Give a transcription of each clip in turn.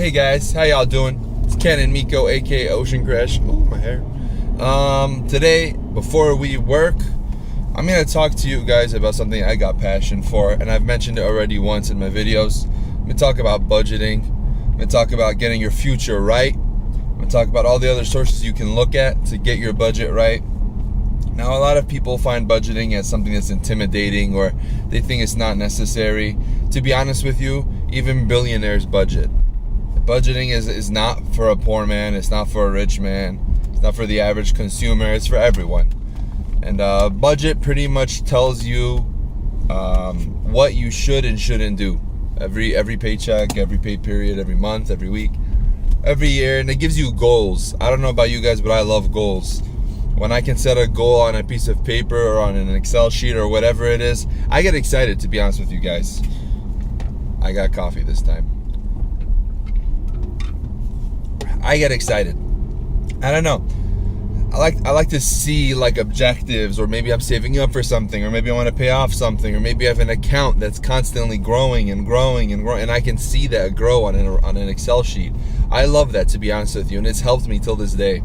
Hey guys, how y'all doing? It's Canon Mikho, aka Ocean Crash. Ooh, my hair. Today, before we work, I'm gonna talk to you guys about something I got passion for, and I've mentioned it already once in my videos. I'm gonna talk about budgeting. I'm gonna talk about getting your future right. I'm gonna talk about all the other sources you can look at to get your budget right. Now, a lot of people find budgeting as something that's intimidating, or they think it's not necessary. To be honest with you, even billionaires budget. Budgeting is not for a poor man, it's not for a rich man, it's not for the average consumer, it's for everyone. And budget pretty much tells you what you should and shouldn't do. Every paycheck, every pay period, every month, every week, every year, and it gives you goals. I don't know about you guys, but I love goals. When I can set a goal on a piece of paper or on an Excel sheet or whatever it is, I get excited, to be honest with you guys. I got coffee this time. I get excited. I don't know. I like to see like objectives, or maybe I'm saving up for something, or maybe I want to pay off something, or maybe I have an account that's constantly growing and growing and growing, and I can see that grow on an Excel sheet. I love that, to be honest with you, and it's helped me till this day.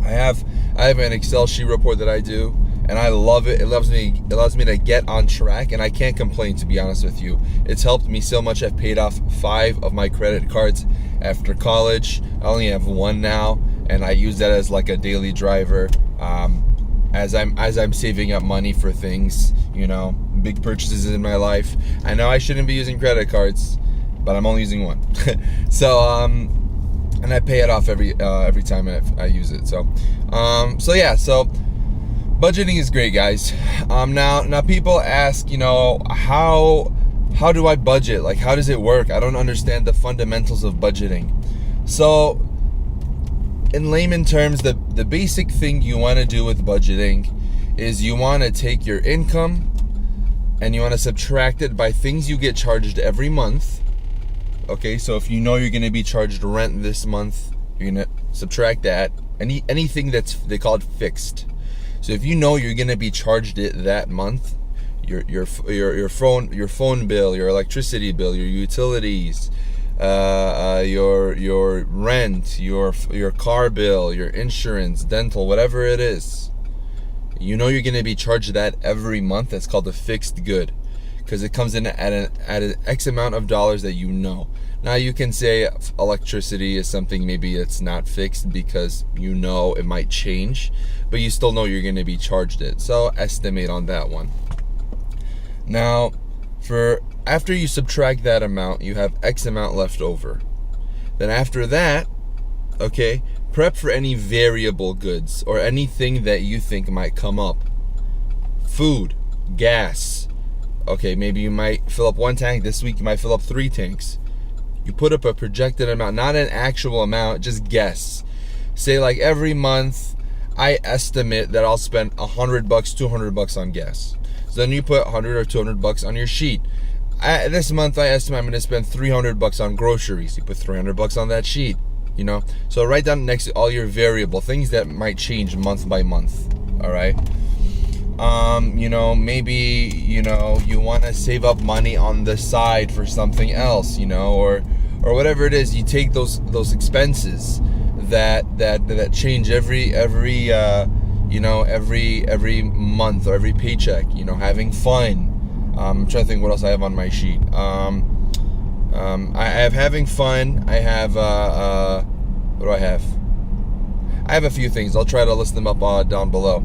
I have an Excel sheet report that I do, and I love it. It allows me to get on track, and I can't complain, to be honest with you. It's helped me so much. I've paid off 5 of my credit cards after college. I only have 1 now, and I use that as like a daily driver as I'm saving up money for things, you know, big purchases in my life. I know I shouldn't be using credit cards, but I'm only using 1. So and I pay it off every time I use it. So so budgeting is great, guys. Now people ask, you know, how do I budget? Like, how does it work? I don't understand the fundamentals of budgeting. So in layman terms, the basic thing you want to do with budgeting is you want to take your income and you want to subtract it by things you get charged every month. Okay, so if you know you're going to be charged rent this month, you're going to subtract that. Anything they call it fixed. So if you know you're going to be charged it that month, your phone bill, your electricity bill, your utilities, your rent, your car bill, your insurance, dental, whatever it is, you know you're going to be charged that every month. That's called a fixed good, because it comes in at an X amount of dollars that you know. Now you can say electricity is something maybe it's not fixed because you know it might change, but you still know you're going to be charged it. So estimate on that one. Now, after you subtract that amount, you have X amount left over. Then after that, okay, prep for any variable goods or anything that you think might come up. Food, gas. Okay, maybe you might fill up 1 tank. This week you might fill up 3 tanks. You put up a projected amount, not an actual amount, just guess. Say like every month, I estimate that I'll spend $100, $200 on gas. So then you put $100 or $200 on your sheet. This month I estimate I'm going to spend $300 on groceries. You put $300 on that sheet, you know. So write down next to all your variable things that might change month by month. All right. You know, maybe, you know, you want to save up money on the side for something else, you know, or whatever it is. You take those expenses that change every month or every paycheck. You know, having fun. I'm trying to think what else I have on my sheet. I have having fun. I have what do I have? I have a few things. I'll try to list them up down below.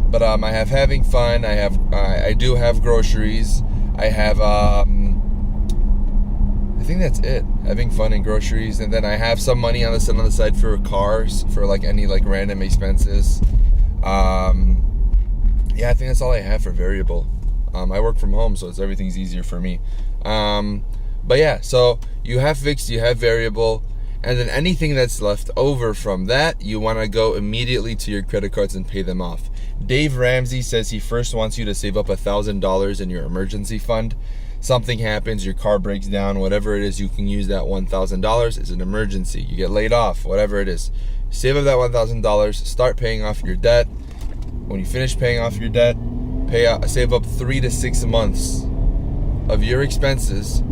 But I have having fun. I do have groceries. I have I think that's it. Having fun and groceries, and then I have some money on the side for cars, for like any like random expenses. Yeah, I think that's all I have for variable. I work from home, so everything's easier for me. But yeah, so you have fixed, you have variable, and then anything that's left over from that, you want to go immediately to your credit cards and pay them off. Dave Ramsey says he first wants you to save up $1,000 in your emergency fund. Something happens, your car breaks down, whatever it is, you can use that $1,000 as an emergency. You get laid off, whatever it is. Save up that $1,000, start paying off your debt. When you finish paying off your debt, save up 3 to 6 months of your expenses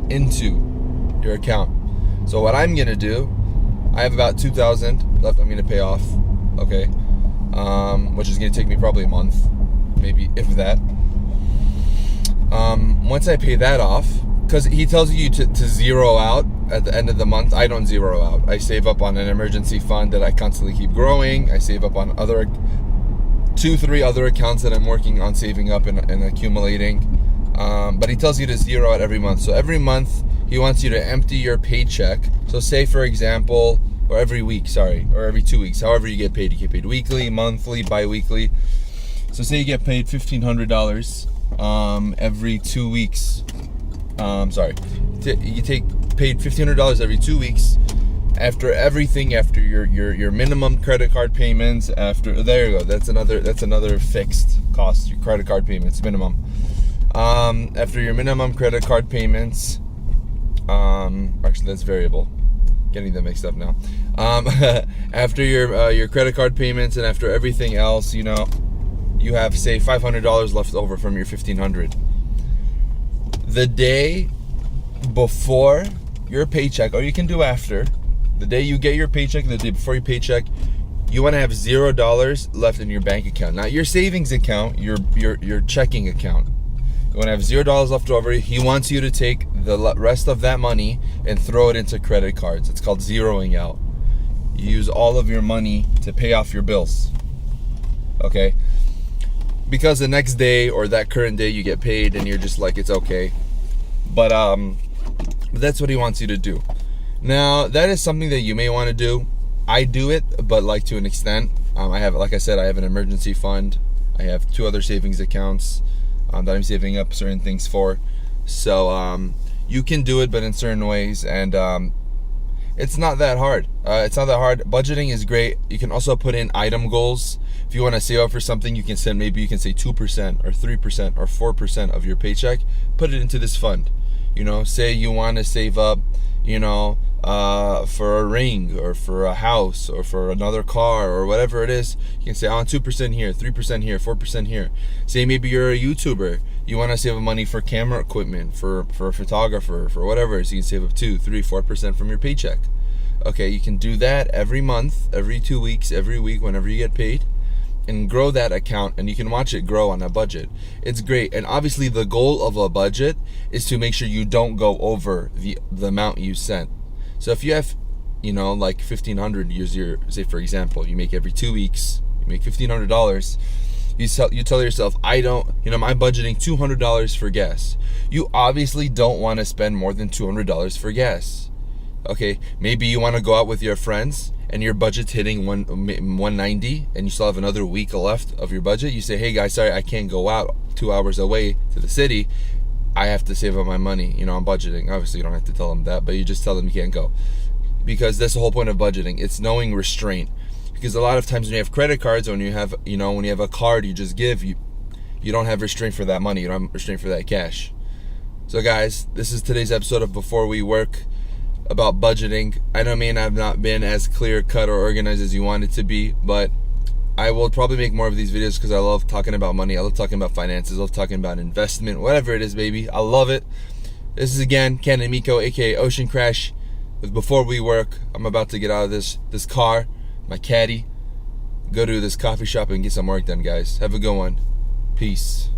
into your account. So what I'm gonna do, I have about 2,000 left I'm gonna pay off, okay? Which is gonna take me probably a month, maybe, if that. Once I pay that off, because he tells you to zero out at the end of the month, I don't zero out. I save up on an emergency fund that I constantly keep growing. I save up on 2-3 other accounts that I'm working on saving up and accumulating. But he tells you to zero out every month. So every month, he wants you to empty your paycheck. So say, for example, or every week, sorry, or every 2 weeks, however you get paid. You get paid weekly, monthly, bi-weekly. So say you get paid $1,500 every 2 weeks. You take paid $1,500 every 2 weeks. After everything, after your minimum credit card payments, after, there you go, that's another fixed cost, your credit card payments, minimum. After your minimum credit card payments, actually that's variable, getting them mixed up now. After your credit card payments and after everything else, you know, you have, say, $500 left over from your $1,500. The day before your paycheck, or you can do after, the day you get your paycheck, the day before your paycheck, you want to have $0 left in your bank account. Not your savings account, your checking account. You want to have $0 left over. He wants you to take the rest of that money and throw it into credit cards. It's called zeroing out. You use all of your money to pay off your bills. Okay? Because the next day or that current day you get paid and you're just like, it's okay. But that's what he wants you to do. Now, that is something that you may want to do. I do it, but like to an extent. I have, like I said, I have an emergency fund. I have 2 other savings accounts that I'm saving up certain things for. So you can do it, but in certain ways, and it's not that hard. It's not that hard. Budgeting is great. You can also put in item goals. If you want to save up for something, you can say 2% or 3% or 4% of your paycheck. Put it into this fund. You know, say you want to save up, you know, for a ring or for a house or for another car or whatever it is. You can say, I want 2% here, 3% here, 4% here. Say maybe you're a YouTuber. You want to save money for camera equipment, for a photographer, for whatever. So you can save up 2, 3, 4% from your paycheck. Okay, you can do that every month, every 2 weeks, every week, whenever you get paid, and grow that account, and you can watch it grow on a budget. It's great. And obviously the goal of a budget is to make sure you don't go over the amount you sent. So if you have, you know, like $1,500, use your, say for example, you make every 2 weeks, you make $1,500, you tell yourself, I'm budgeting $200 for gas. You obviously don't want to spend more than $200 for gas. Okay, maybe you want to go out with your friends and your budget's hitting 190 and you still have another week left of your budget. You say, hey guys, sorry, I can't go out 2 hours away to the city. I have to save up my money. You know, I'm budgeting. Obviously, you don't have to tell them that, but you just tell them you can't go. Because that's the whole point of budgeting. It's knowing restraint. Because a lot of times when you have credit cards, or when you have a card you just give, you don't have restraint for that money. You don't have restraint for that cash. So guys, this is today's episode of Before We Work, about budgeting. I know, man, I've not been as clear cut or organized as you want it to be, but I will probably make more of these videos because I love talking about money. I love talking about finances. I love talking about investment, whatever it is, baby. I love it. This is again Canon Mikho, aka Ocean Crash, with Before We Work. I'm about to get out of this car, my caddy, go to this coffee shop and get some work done, guys. Have a good one. Peace.